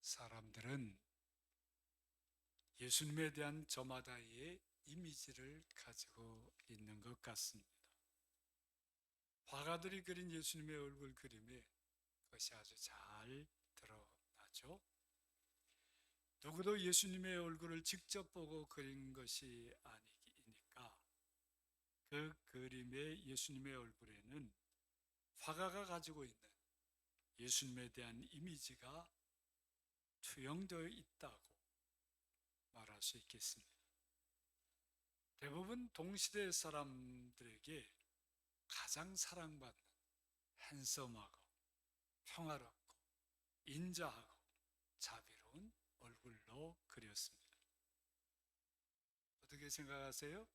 사람들은 예수님에 대한 저마다의 이미지를 가지고 있는 것 같습니다. 화가들이 그린 예수님의 얼굴 그림에 그것이 아주 잘 드러나죠. 누구도 예수님의 얼굴을 직접 보고 그린 것이 아니니까 그 그림의 예수님의 얼굴에는 화가가 가지고 있는 예수님에 대한 이미지가 투영되어 있다고 말할 수 있겠습니다. 대부분 동시대 사람들에게 가장 사랑받는 핸섬하고 평화롭고 인자하고 자비로운 얼굴로 그렸습니다. 어떻게 생각하세요?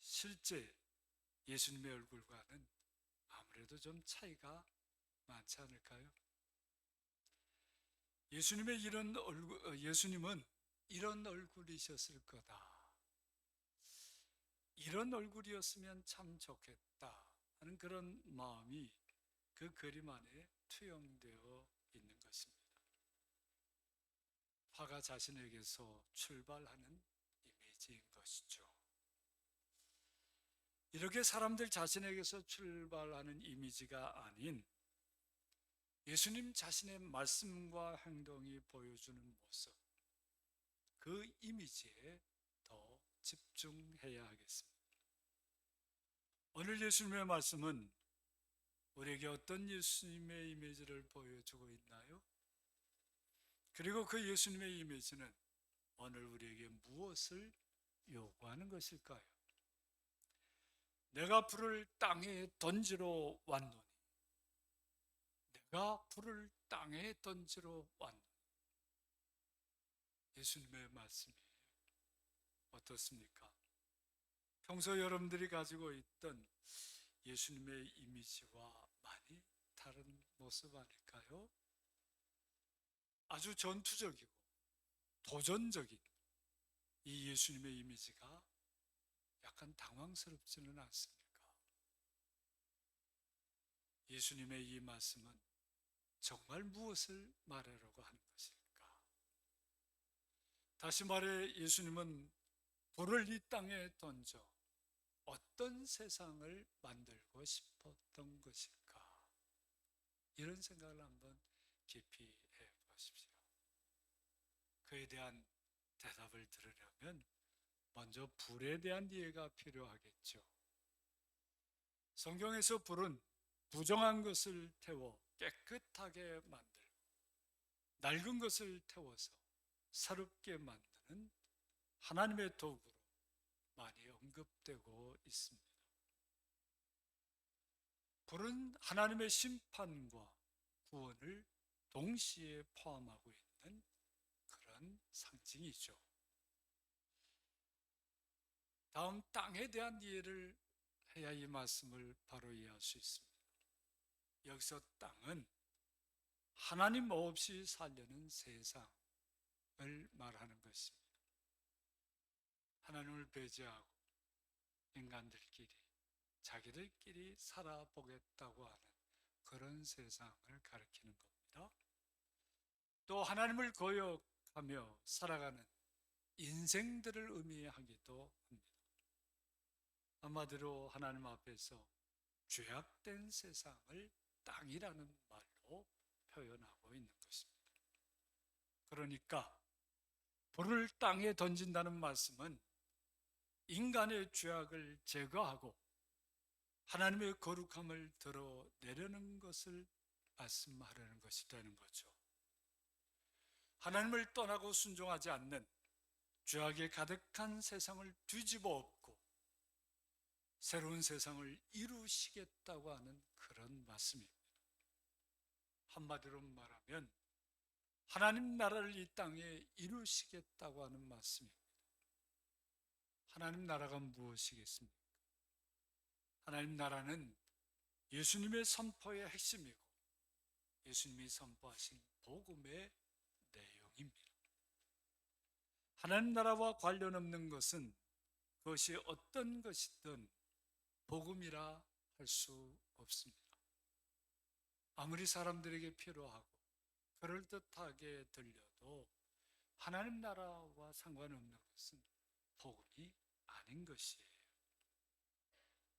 실제 예수님의 얼굴과는 아무래도 좀 차이가 많지 않을까요? 예수님은 이런 얼굴이셨을 거다. 이런 얼굴이었으면 참 좋겠다 하는 그런 마음이 그 그림 안에 투영되어 있는 것입니다. 화가 자신에게서 출발하는 이미지인 것이죠. 이렇게 사람들 자신에게서 출발하는 이미지가 아닌 예수님 자신의 말씀과 행동이 보여주는 모습, 그 이미지에 더 집중해야 하겠습니다. 오늘 예수님의 말씀은 우리에게 어떤 예수님의 이미지를 보여주고 있나요? 그리고 그 예수님의 이미지는 오늘 우리에게 무엇을 요구하는 것일까요? 내가 불을 땅에 던지러 왔노니, 내가 불을 땅에 던지러 왔노니. 예수님의 말씀이 어떻습니까? 평소 여러분들이 가지고 있던 예수님의 이미지와 많이 다른 모습 아닐까요? 아주 전투적이고 도전적인 이 예수님의 이미지가 약간 당황스럽지는 않습니까? 예수님의 이 말씀은 정말 무엇을 말하려고 하는 것일까? 다시 말해 예수님은 불을 이 땅에 던져 어떤 세상을 만들고 싶었던 것일까? 이런 생각을 한번 깊이 해 보십시오. 그에 대한 대답을 들으려면 먼저 불에 대한 이해가 필요하겠죠. 성경에서 불은 부정한 것을 태워 깨끗하게 만들고 낡은 것을 태워서 새롭게 만드는 하나님의 도구로 많이 언급되고 있습니다. 불은 하나님의 심판과 구원을 동시에 포함하고 있는 그런 상징이죠. 다음 땅에 대한 이해를 해야 이 말씀을 바로 이해할 수 있습니다. 여기서 땅은 하나님 없이 살려는 세상을 말하는 것입니다. 하나님을 배제하고 인간들끼리 자기들끼리 살아보겠다고 하는 그런 세상을 가리키는 겁니다. 또 하나님을 거역하며 살아가는 인생들을 의미하기도 합니다. 한마디로 하나님 앞에서 죄악된 세상을 땅이라는 말로 표현하고 있는 것입니다. 그러니까 불을 땅에 던진다는 말씀은 인간의 죄악을 제거하고 하나님의 거룩함을 드러내려는 것을 말씀하려는 것이 되는 거죠. 하나님을 떠나고 순종하지 않는 죄악에 가득한 세상을 뒤집어 엎고 새로운 세상을 이루시겠다고 하는 그런 말씀입니다. 한마디로 말하면 하나님 나라를 이 땅에 이루시겠다고 하는 말씀입니다. 하나님 나라가 무엇이겠습니까? 하나님 나라는 예수님의 선포의 핵심이고 예수님이 선포하신 복음의 내용입니다. 하나님 나라와 관련 없는 것은 그것이 어떤 것이든 복음이라 할 수 없습니다. 아무리 사람들에게 필요하고 그럴듯하게 들려도 하나님 나라와 상관없는 것은 복음이 아닌 것이에요.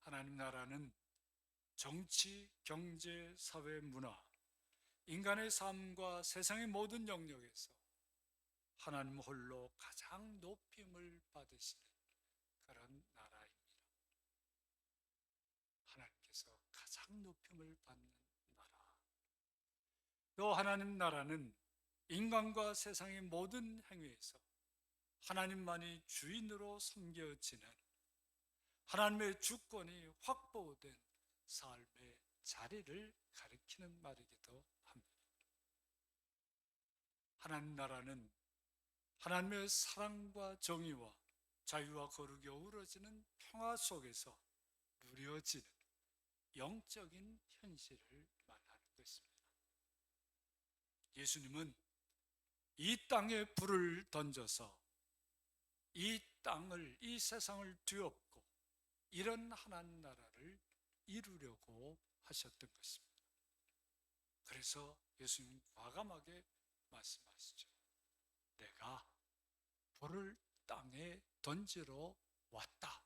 하나님 나라는 정치, 경제, 사회, 문화, 인간의 삶과 세상의 모든 영역에서 하나님 홀로 가장 높임을 받으시는 그런 나라입니다. 하나님께서 가장 높임을 받는 나라. 또 하나님 나라는 인간과 세상의 모든 행위에서 하나님만이 주인으로 섬겨지는 하나님의 주권이 확보된 삶의 자리를 가리키는 말이기도 합니다. 하나님 나라는 하나님의 사랑과 정의와 자유와 거룩이 어우러지는 평화 속에서 누려지는 영적인 현실을 말하는 것입니다. 예수님은 이 땅에 불을 던져서 이 세상을 뒤엎고 이런 하나님 나라를 이루려고 하셨던 것입니다. 그래서 예수님은 과감하게 말씀하시죠. 내가 불을 땅에 던지러 왔다.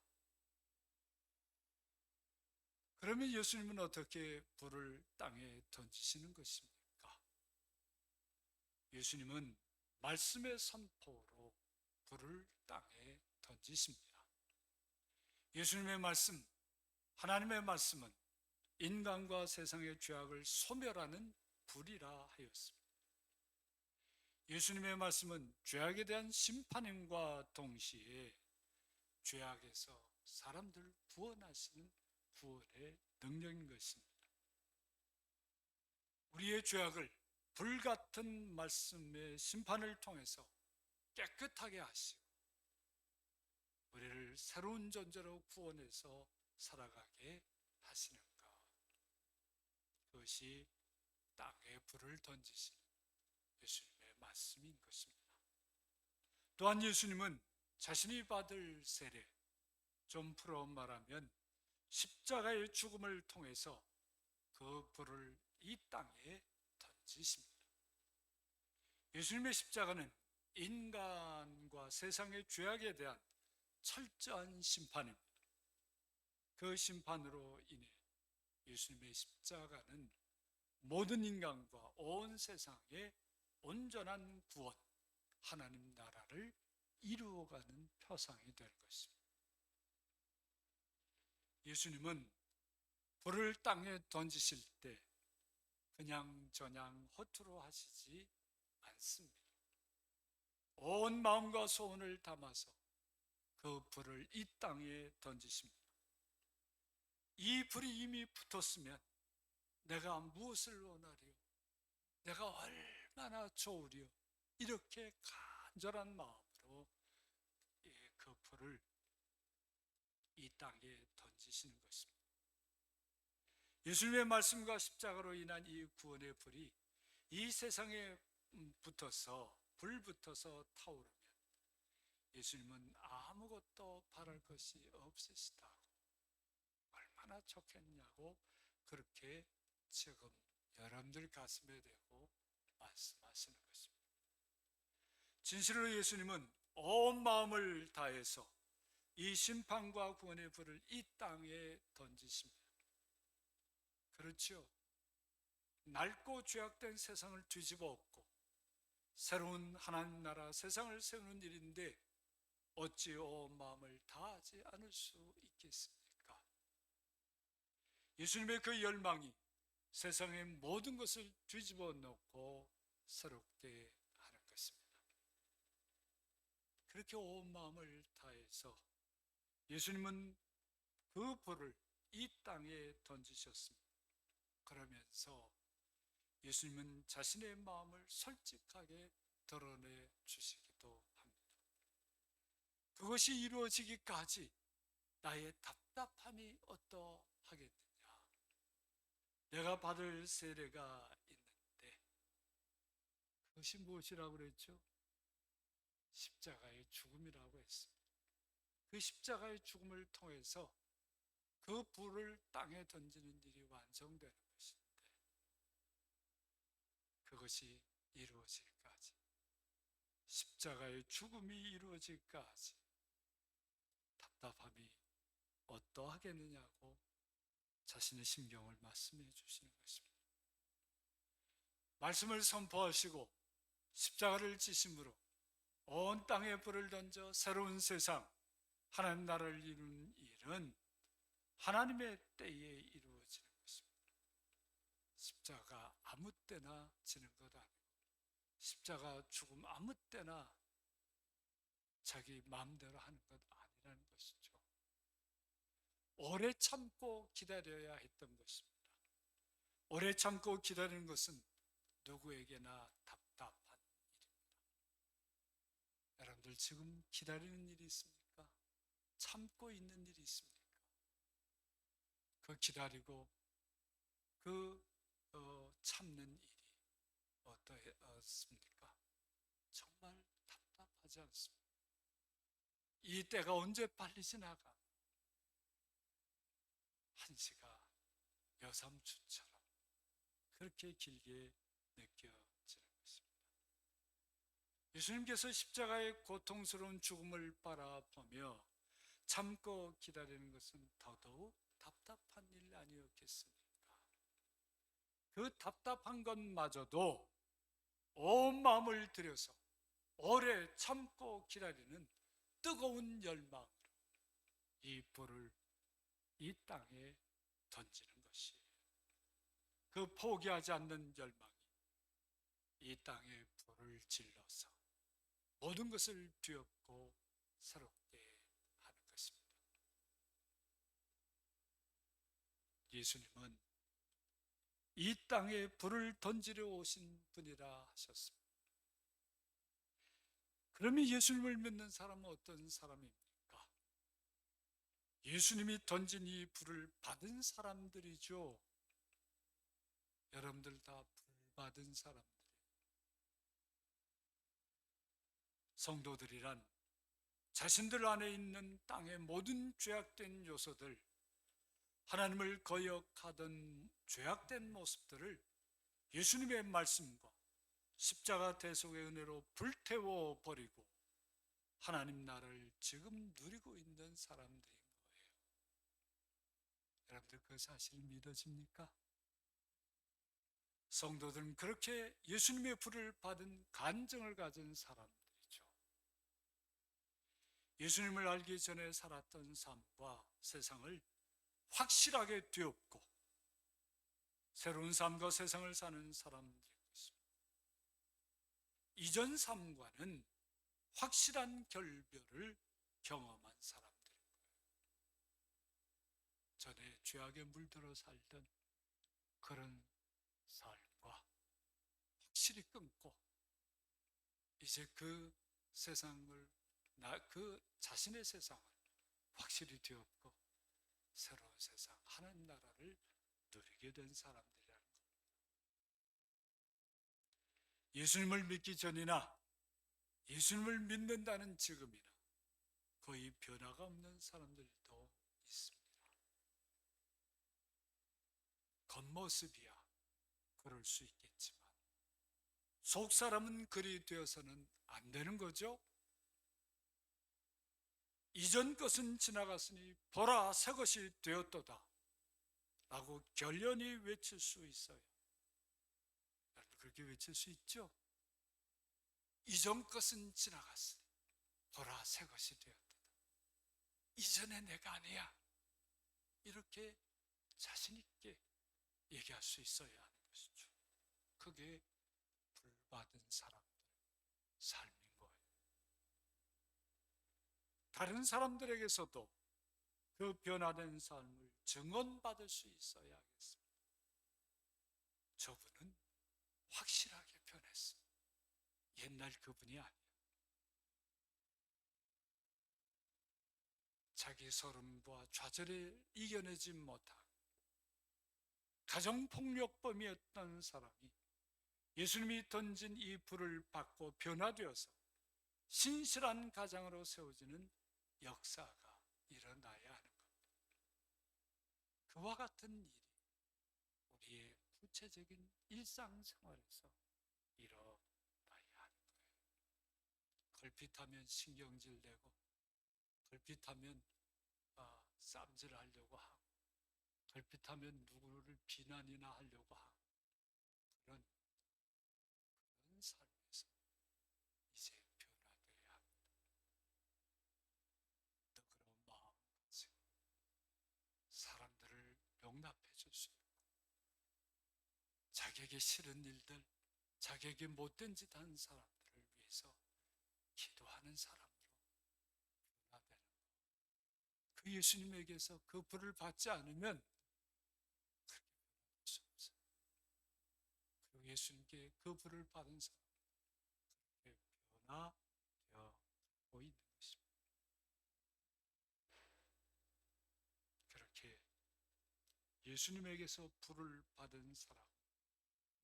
그러면 예수님은 어떻게 불을 땅에 던지시는 것입니까? 예수님은 말씀의 선포로 불을 땅에 던지십니다. 예수님의 말씀, 하나님의 말씀은 인간과 세상의 죄악을 소멸하는 불이라 하였습니다. 예수님의 말씀은 죄악에 대한 심판임과 동시에 죄악에서 사람들을 구원하시는 구원의 능력인 것입니다. 우리의 죄악을 불같은 말씀의 심판을 통해서 깨끗하게 하시고 우리를 새로운 존재로 구원해서 살아가게 하시는 것. 그것이 땅에 불을 던지시는 예수님의 말씀인 것입니다. 또한 예수님은 자신이 받을 세례, 좀 풀어 말하면 십자가의 죽음을 통해서 그 불을 이 땅에 던지십니다. 예수님의 십자가는 인간과 세상의 죄악에 대한 철저한 심판입니다. 그 심판으로 인해 예수님의 십자가는 모든 인간과 온 세상의 온전한 구원, 하나님 나라를 이루어가는 표상이 될 것입니다. 예수님은 불을 땅에 던지실 때 그냥 저냥 허투루 하시지 않습니다. 온 마음과 소원을 담아서 그 불을 이 땅에 던지십니다. 이 불이 이미 붙었으면 내가 무엇을 원하리요? 내가 얼마나 좋으리요? 이렇게 간절한 마음으로 그 불을 이 땅에 던지시는 것입니다. 예수님의 말씀과 십자가로 인한 이 구원의 불이 이 세상에 불 붙어서 타오르면 예수님은 아무것도 바랄 것이 없으시다고 얼마나 좋겠냐고 그렇게 지금 여러분들 가슴에 대고 말씀하시는 것입니다. 진실로 예수님은 온 마음을 다해서 이 심판과 구원의 불을 이 땅에 던지십니다. 그렇죠. 낡고 죄악된 세상을 뒤집어 엎고 새로운 하나님 나라 세상을 세우는 일인데 어찌 온 마음을 다하지 않을 수 있겠습니까? 예수님의 그 열망이 세상의 모든 것을 뒤집어 놓고 새롭게 하는 것입니다. 그렇게 온 마음을 다해서 예수님은 그 불을 이 땅에 던지셨습니다. 그러면서 예수님은 자신의 마음을 솔직하게 드러내 주시기도 합니다. 그것이 이루어지기까지 나의 답답함이 어떠하겠느냐? 내가 받을 세례가 있는데 그것이 무엇이라고 그랬죠? 십자가의 죽음이라고 했습니다. 그 십자가의 죽음을 통해서 그 불을 땅에 던지는 일이 완성되는 것인데 그것이 이루어질까지, 십자가의 죽음이 이루어질까지 답답함이 어떠하겠느냐고 자신의 심경을 말씀해 주시는 것입니다. 말씀을 선포하시고 십자가를 지심으로 온 땅에 불을 던져 새로운 세상, 하나님 나라를 이루는 일은 하나님의 때에 이루어지는 것입니다. 십자가 아무 때나 지는 것 아니고, 십자가 죽음 아무 때나 자기 마음대로 하는 것 아니라는 것이죠. 오래 참고 기다려야 했던 것입니다. 오래 참고 기다리는 것은 누구에게나 답답한 일입니다. 여러분들 지금 기다리는 일이 있습니까? 참고 있는 일이 있습니까? 그 기다리고 그 참는 일이 어떻습니까? 정말 답답하지 않습니까? 이 때가 언제 빨리 지나가? 한시가 여삼주처럼 그렇게 길게 느껴지는 것입니다. 예수님께서 십자가의 고통스러운 죽음을 바라보며 참고 기다리는 것은 더더욱 답답한 일 아니었겠습니까? 그 답답한 것마저도 온 마음을 들여서 오래 참고 기다리는 뜨거운 열망으로 이 불을 이 땅에 던지는 것이, 그 포기하지 않는 열망이 이 땅에 불을 질러서 모든 것을 뒤엎고 새롭게 하는 것입니다. 예수님은 이 땅에 불을 던지려 오신 분이라 하셨습니다. 그러면 예수님을 믿는 사람은 어떤 사람입니까? 예수님이 던진 이 불을 받은 사람들이죠. 여러분들 다 불 받은 사람들이에요. 성도들이란 자신들 안에 있는 땅의 모든 죄악된 요소들, 하나님을 거역하던 죄악된 모습들을 예수님의 말씀과 십자가 대속의 은혜로 불태워 버리고 하나님 나라를 지금 누리고 있는 사람들인 거예요. 여러분들 그 사실 믿어집니까? 성도들은 그렇게 예수님의 불을 받은 간증을 가진 사람들이죠. 예수님을 알기 전에 살았던 삶과 세상을 확실하게 뒤엎고 새로운 삶과 세상을 사는 사람들인 것입니다. 이전 삶과는 확실한 결별을 경험한 사람들인 거예요. 전에 죄악에 물들어 살던 그런 삶과 확실히 끊고 이제 그 세상을, 그 자신의 세상을 확실히 뒤엎고 새로운 세상, 하나님 나라를 누리게 된 사람들이라는 겁니다. 예수님을 믿기 전이나 예수님을 믿는다는 지금이나 거의 변화가 없는 사람들도 있습니다. 겉모습이야 그럴 수 있겠지만 속 사람은 그리 되어서는 안 되는 거죠. 이전 것은 지나갔으니 보라 새 것이 되었도다 라고 결연히 외칠 수 있어요. 여러분 그렇게 외칠 수 있죠? 이전 것은 지나갔으니 보라 새 것이 되었도다. 이전에 내가 아니야. 이렇게 자신 있게 얘기할 수 있어야 하는 것이죠. 그게 불받은 사람들의 삶인 거예요. 다른 사람들에게서도 그 변화된 삶을 증언받을 수 있어야 하겠습니다. 저분은 확실하게 변했습니다. 옛날 그분이 아니야. 자기 서름과 좌절을 이겨내지 못한 가정폭력범이었던 사람이 예수님이 던진 이 불을 받고 변화되어서 신실한 가장으로 세워지는 역사가 일어나야 하는 겁니다. 그와 같은 일이 우리의 구체적인 일상생활에서 일어나야 걸핏하면 신경질 내고, 걸핏하면 쌈질 하려고 하고, 걸핏하면 누구를 비난이나 하려고 하고, 그런 삶에서 이제 변화되어야 합니다. 뜨거운 마음 가지고 사람들을 용납해 줄 수 있고, 자기에게 싫은 일들, 자기에게 못된 짓 하는 사람들을 위해서 기도하는 사람으로 변화되는 것. 그 예수님에게서 그 불을 받지 않으면 그렇게 변화될 수 없어요. 그 예수님께 그 불을 받은 사람, 그렇게 변화되어 보이는 것입니다. 그렇게 예수님에게서 불을 받은 사람,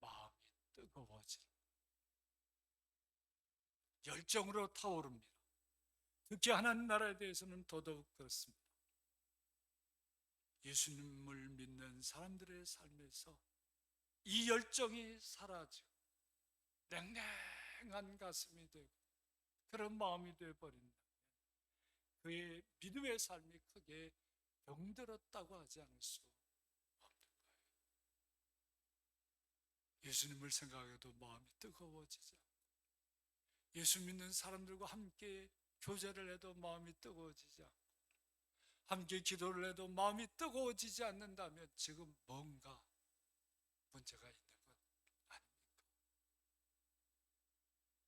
마음이 뜨거워지는, 열정으로 타오릅니다. 특히 하나님 나라에 대해서는 더더욱 그렇습니다. 예수님을 믿는 사람들의 삶에서 이 열정이 사라지고 냉랭한 가슴이 되고 그런 마음이 되어버린다면 그의 믿음의 삶이 크게 병들었다고 하지 않을 수 없는 거예요. 예수님을 생각해도 마음이 뜨거워지지 않고, 예수 믿는 사람들과 함께 교제를 해도 마음이 뜨거워지지 않고, 함께 기도를 해도 마음이 뜨거워지지 않는다면 지금 뭔가 문제가 있는 것 아닙니까?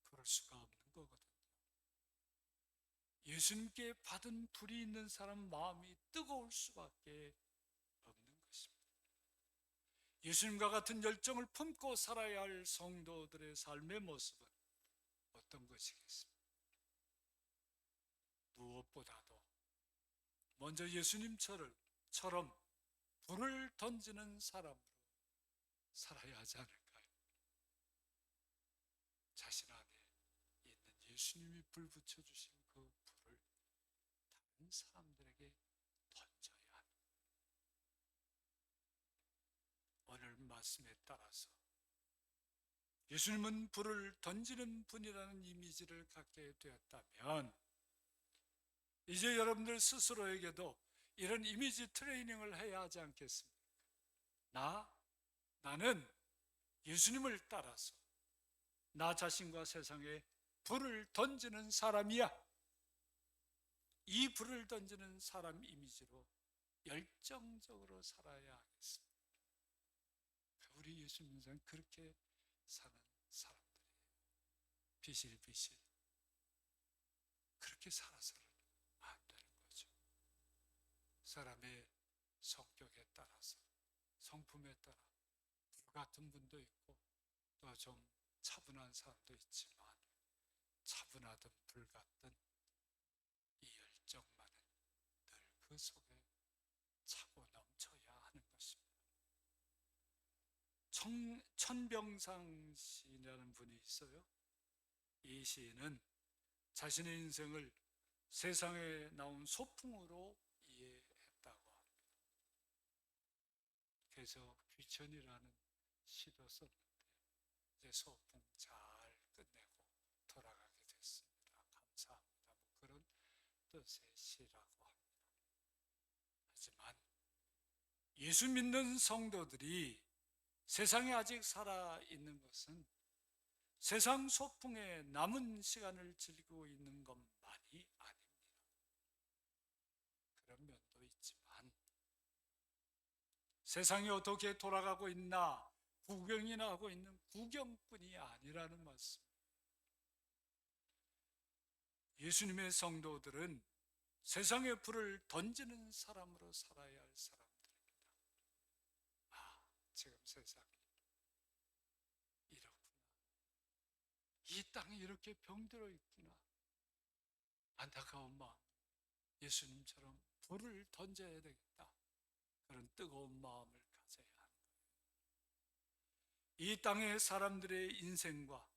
그럴 수가 없는 거거든요. 예수님께 받은 불이 있는 사람 마음이 뜨거울 수밖에 없는 것입니다. 예수님과 같은 열정을 품고 살아야 할 성도들의 삶의 모습은 어떤 것이겠습니까? 무엇보다도 먼저 예수님처럼 불을 던지는 사람으로 살아야 하지 않을까요? 자신 안에 있는 예수님이 불 붙여주신 그 불을 다른 사람들에게 던져야 합니다. 오늘 말씀에 따라서 예수님은 불을 던지는 분이라는 이미지를 갖게 되었다면 이제 여러분들 스스로에게도 이런 이미지 트레이닝을 해야 하지 않겠습니까? 나는 예수님을 따라서 나 자신과 세상에 불을 던지는 사람이야. 이 불을 던지는 사람 이미지로 열정적으로 살아야 하겠습니다. 우리 예수님 은 그렇게 사는 사람들이에요. 비실비실 그렇게 살아서는 안 되는 거죠. 사람의 성격에 따라서, 성품에 따라 불같은 분도 있고 또 좀 차분한 사람도 있지만, 차분하든 불같든 이 열정만은 늘 그 속에 차고 넘쳐야 하는 것입니다. 천병상 시인이라는 분이 있어요. 이 시인은 자신의 인생을 세상에 나온 소풍으로 이해했다고 합니다. 그래서 귀천이라는 시도 썼는데 이제 소풍 잘 끝내고 돌아가게 됐습니다. 감사합니다. 그런 뜻의 시라고 합니다. 하지만 예수 믿는 성도들이 세상에 아직 살아있는 것은 세상 소풍에 남은 시간을 즐기고 있는 것만이 아닙니다. 그런 면도 있지만 세상이 어떻게 돌아가고 있나 구경이나 하고 있는 구경뿐이 아니라는 말씀. 예수님의 성도들은 세상의 불을 던지는 사람으로 살아야 할 사람들입니다. 지금 세상이 이렇구나. 이 땅이 이렇게 병들어 있구나. 안타까운 마음. 예수님처럼 불을 던져야 되겠다. 그런 뜨거운 마음을 가져야 하는 거예요. 이 땅의 사람들의 인생과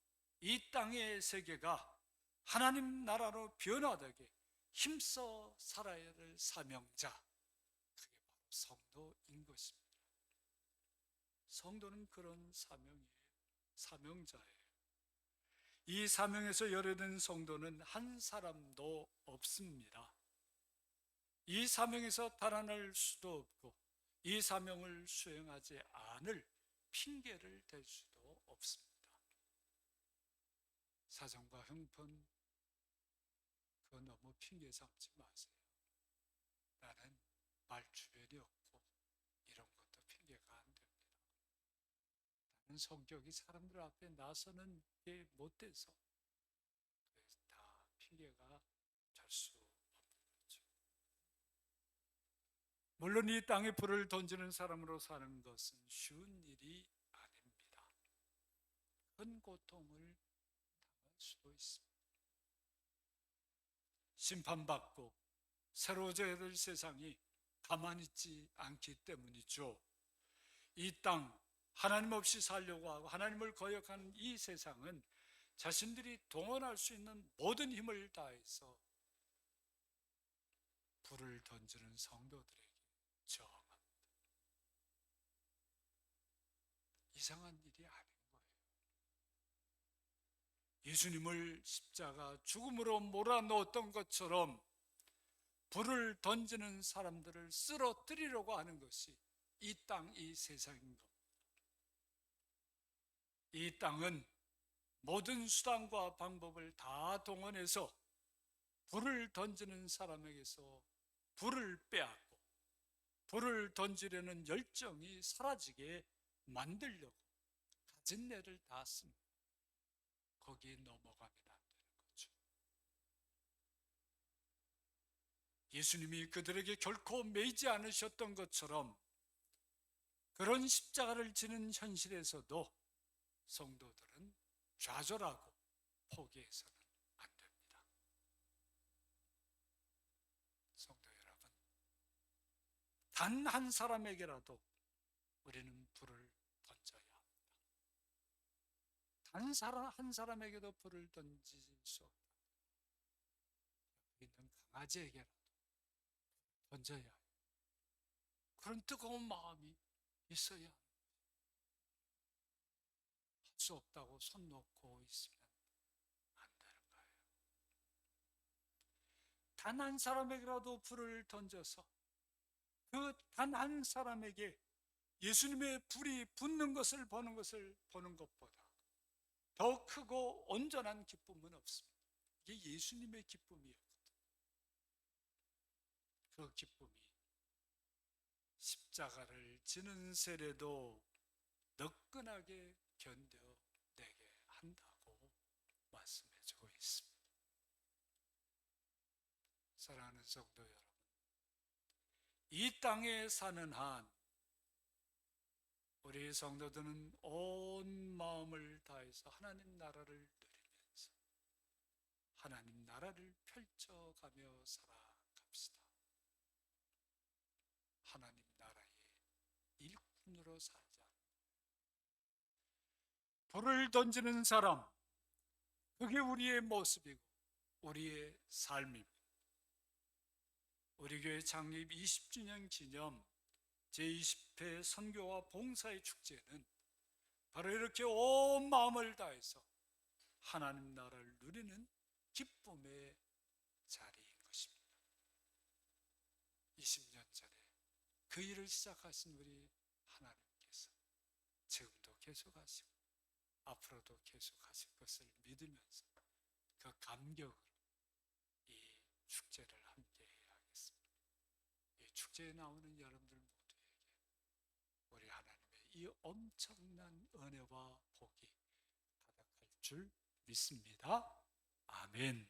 이 땅의 세계가 하나님 나라로 변화되게 힘써 살아야 될 사명자, 그게 바로 성도인 것입니다. 성도는 그런 사명이에요. 사명자예요. 이 사명에서 열애된 성도는 한 사람도 없습니다. 이 사명에서 달아날 수도 없고 이 사명을 수행하지 않을 핑계를 댈 수도 없습니다. 사정과 형편 그거 너무 핑계 삼지 마세요. 나는 말주변이 없고 이런 것도 핑계가 안 됩니다. 나는 성격이 사람들 앞에 나서는 게 못돼서 다 핑계가 될 수 없는 거죠. 물론 이 땅에 불을 던지는 사람으로 사는 것은 쉬운 일이 아닙니다. 큰 고통을 당할 수도 있습니다. 심판받고 새로워져야 될 세상이 가만히 있지 않기 때문이죠. 이 땅, 하나님 없이 살려고 하고 하나님을 거역하는 이 세상은 자신들이 동원할 수 있는 모든 힘을 다해서 불을 던지는 성도들에게 저항합니다. 이상한 일이 아닌 거예요. 예수님을 십자가 죽음으로 몰아넣었던 것처럼 불을 던지는 사람들을 쓰러뜨리려고 하는 것이 이 땅, 이 세상인 겁니다. 이 땅은 모든 수단과 방법을 다 동원해서 불을 던지는 사람에게서 불을 빼앗고 불을 던지려는 열정이 사라지게 만들려고 가진 애를 다 씁니다. 거기에 넘어가면 안 되는 거죠. 예수님이 그들에게 결코 매이지 않으셨던 것처럼 그런 십자가를 지는 현실에서도 성도들은 좌절하고 포기해서는 안 됩니다. 성도 여러분, 단 한 사람에게라도 우리는 불을 던져야 합니다. 단 한 사람에게도 불을 던질 수 없다. 여기 있는 강아지에게라도 던져야 해요. 그런 뜨거운 마음이 있어야 할 수 없다고 손 놓고 있으면 안 되는 거예요. 단 한 사람에게라도 불을 던져서 그 단 한 사람에게 예수님의 불이 붙는 것을 보는 것보다 더 크고 온전한 기쁨은 없습니다. 이게 예수님의 기쁨이었거든요. 그 기쁨이 십자가를 지는 세례도 너끈하게 견뎌내게 한다고 말씀해주고 있습니다. 사랑하는 성도 여러분, 이 땅에 사는 한 우리 성도들은 온 마음을 다해서 하나님 나라를 누리면서 하나님 나라를 펼쳐가며 살아갑시다. 하나님 나라의 일꾼으로 살자. 불을 던지는 사람, 그게 우리의 모습이고 우리의 삶입니다. 우리 교회 창립 20주년 기념 제20회 선교와 봉사의 축제는 바로 이렇게 온 마음을 다해서 하나님 나라를 누리는 기쁨의 자리인 것입니다. 20년 전에 그 일을 시작하신 우리 하나님께서 지금도 계속하시고 앞으로도 계속하실 것을 믿으면서 그 감격으로 이 축제를 함께 하겠습니다. 이 축제에 나오는 여러분들 모두에게 우리 하나님의 이 엄청난 은혜와 복이 가득할 줄 믿습니다. 아멘.